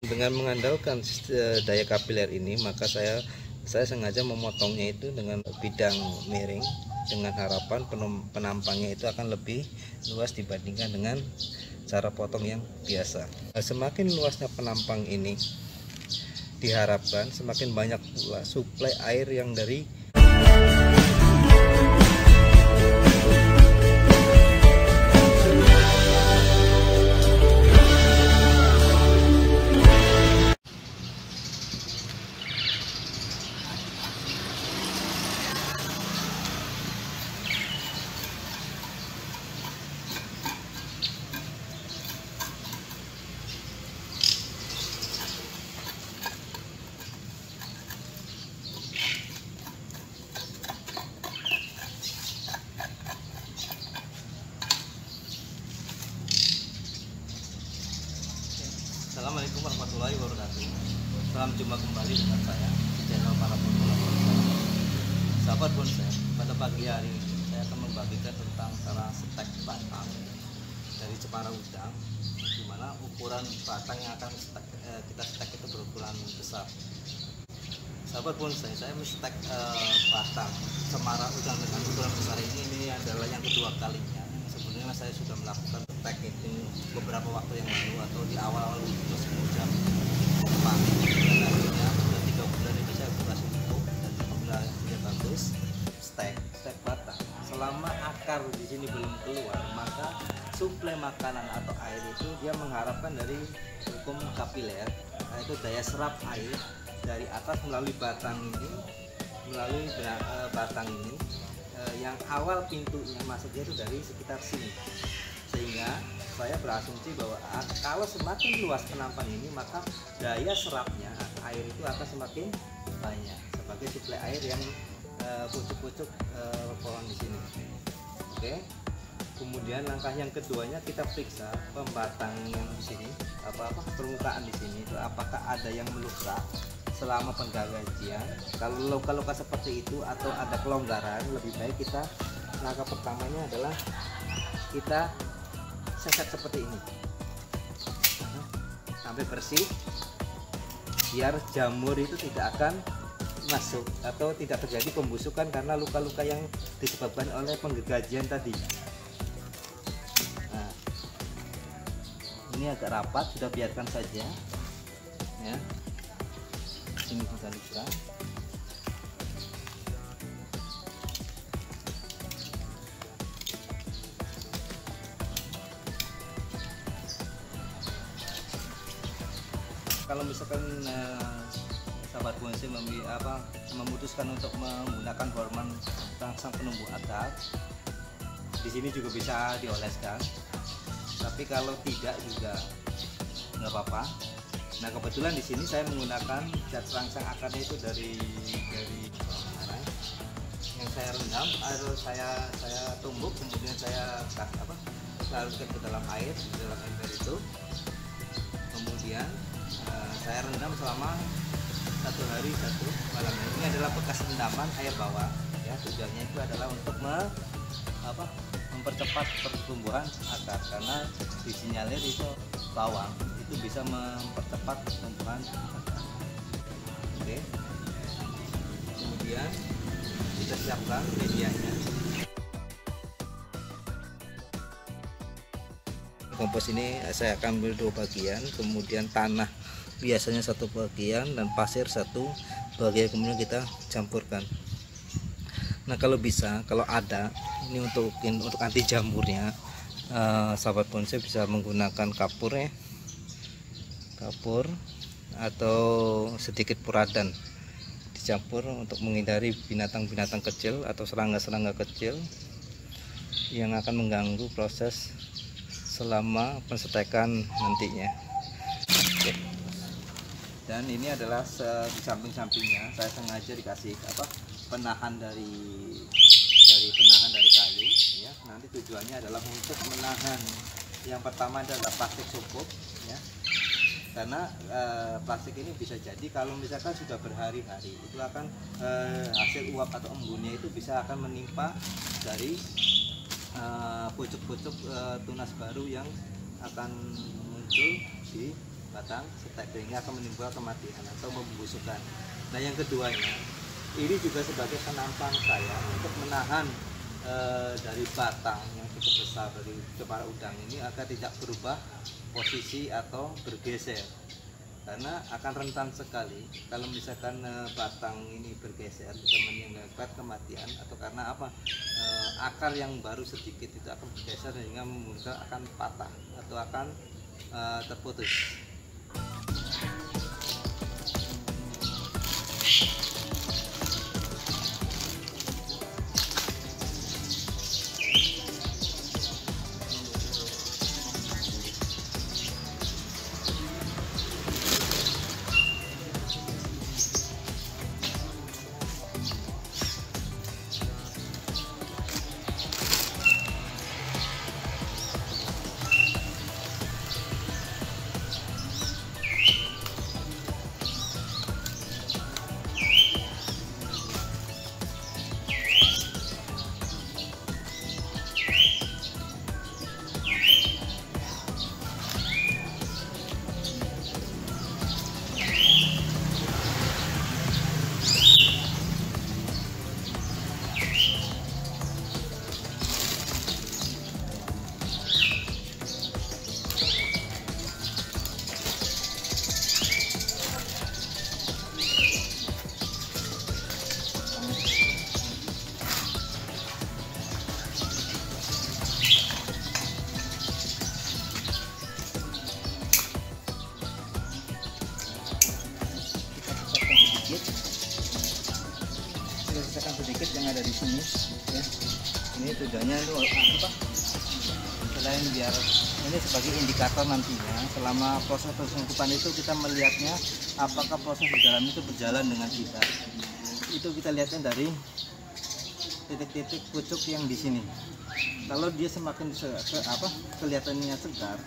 Dengan mengandalkan daya kapiler ini, maka saya sengaja memotongnya itu dengan bidang miring, dengan harapan penampangnya itu akan lebih luas dibandingkan dengan cara potong yang biasa. Semakin luasnya penampang ini, diharapkan semakin banyak pula suplai air yang dari Assalamualaikum warahmatullahi wabarakatuh. Salam jumpa kembali dengan saya di channel para pemula. Sahabat bonsai, pada pagi hari ini saya akan membagikan tentang cara stek batang dari cemara udang, di mana ukuran batang yang akan kita stek itu berukuran besar. Sahabat bonsai, saya menstek batang cemara udang dengan ukuran besar ini adalah yang kedua kalinya. Sebenarnya saya sudah melakukan stek itu beberapa waktu yang lalu atau di awal-awal uji semenjak panen, dan akhirnya sudah 3 bulan ini saya berhasil tutup dan alhamdulillah sudah bagus. Stek batang selama akar di sini belum keluar, maka suplai makanan atau air itu dia mengharapkan dari hukum kapiler, yaitu daya serap air dari atas melalui batang ini, yang awal pintunya masuknya itu dari sekitar sini, sehingga saya berasumsi bahwa kalau semakin luas penampang ini, maka daya serapnya air itu akan semakin banyak sebagai suplai air yang pucuk-pucuk pohon di sini. Oke. Kemudian langkah yang keduanya, kita periksa pembatang yang di sini, permukaan di sini itu apakah ada yang meluka selama penggajian. Kalau luka-luka seperti itu atau ada kelonggaran, lebih baik kita, langkah pertamanya adalah kita seset seperti ini sampai bersih, biar jamur itu tidak akan masuk atau tidak terjadi pembusukan karena luka-luka yang disebabkan oleh penggajian tadi. Nah, ini agak rapat, sudah biarkan saja ya. Ini kita luka. Kalau misalkan sahabat bonsai memutuskan untuk menggunakan hormon terangsang penumbuh akar, di sini juga bisa dioleskan. Tapi kalau tidak juga nggak apa-apa. Nah, kebetulan di sini saya menggunakan zat terangsang akarnya itu dari yang saya rendam, atau saya tumbuk, kemudian saya larutkan ke dalam air, di dalam ember itu. Kemudian saya rendam selama 1 hari 1 malam. Ini adalah bekas rendaman air bawah ya. Tujuannya itu adalah untuk mempercepat pertumbuhan akar, karena disinyalir itu bawang itu bisa mempercepat pertumbuhan akar. Oke. Kemudian kita siapkan medianya. Kompos ini saya akan ambil 2 bagian, kemudian tanah biasanya 1 bagian dan pasir 1 bagian, kemudian kita campurkan. Nah, kalau bisa, kalau ada ini untuk anti jamurnya, sahabat bonsai bisa menggunakan kapur ya, kapur atau sedikit puradan dicampur untuk menghindari binatang-binatang kecil atau serangga-serangga kecil yang akan mengganggu proses selama penstekan nantinya. Oke. Dan ini adalah di samping-sampingnya saya sengaja dikasih penahan dari kayu ya. Nanti tujuannya adalah untuk menahan, yang pertama adalah plastik cukup ya, karena plastik ini bisa jadi kalau misalkan sudah berhari-hari itu akan hasil uap atau embunnya itu bisa akan menimpa dari pucuk-pucuk tunas baru yang akan muncul di batang setek sehingga akan menimbulkan kematian atau membusukkan. Nah yang keduanya, ini juga sebagai penampan saya untuk menahan dari batang yang cukup besar dari kepala udang ini agar tidak berubah posisi atau bergeser, karena akan rentan sekali kalau misalkan batang ini bergeser bisa menyebabkan kematian, atau karena apa, akar yang baru sedikit itu akan bergeser sehingga mungkin akan patah atau akan terputus. Sedikit yang ada di sini ya. Ini tujuannya itu apa, selain biar ini sebagai indikator nantinya selama proses pengungkupan itu kita melihatnya apakah proses di dalam itu berjalan dengan kita. Itu kita lihatnya dari titik-titik pucuk yang di sini. Kalau dia semakin kelihatannya segar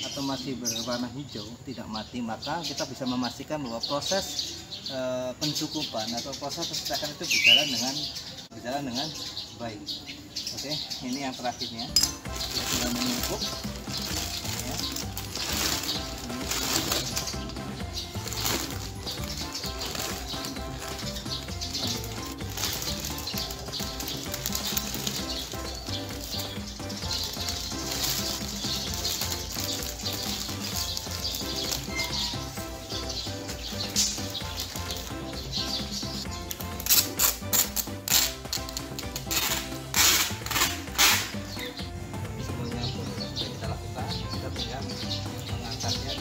atau masih berwarna hijau tidak mati, maka kita bisa memastikan bahwa proses pencukupan atau proses pencetakan itu berjalan dengan baik. Oke, ini yang terakhirnya kita sudah menumpuk ya.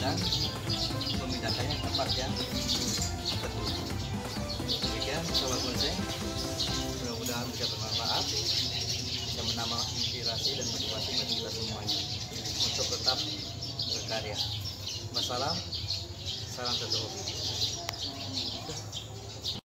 Dan memindahkannya ke tempat yang betul. Demikian sobat bonsai, mudah-mudahan bisa bermanfaat, bisa menambah inspirasi dan motivasi bagi kita semuanya untuk tetap berkarya. Wassalam, salam satu hobi.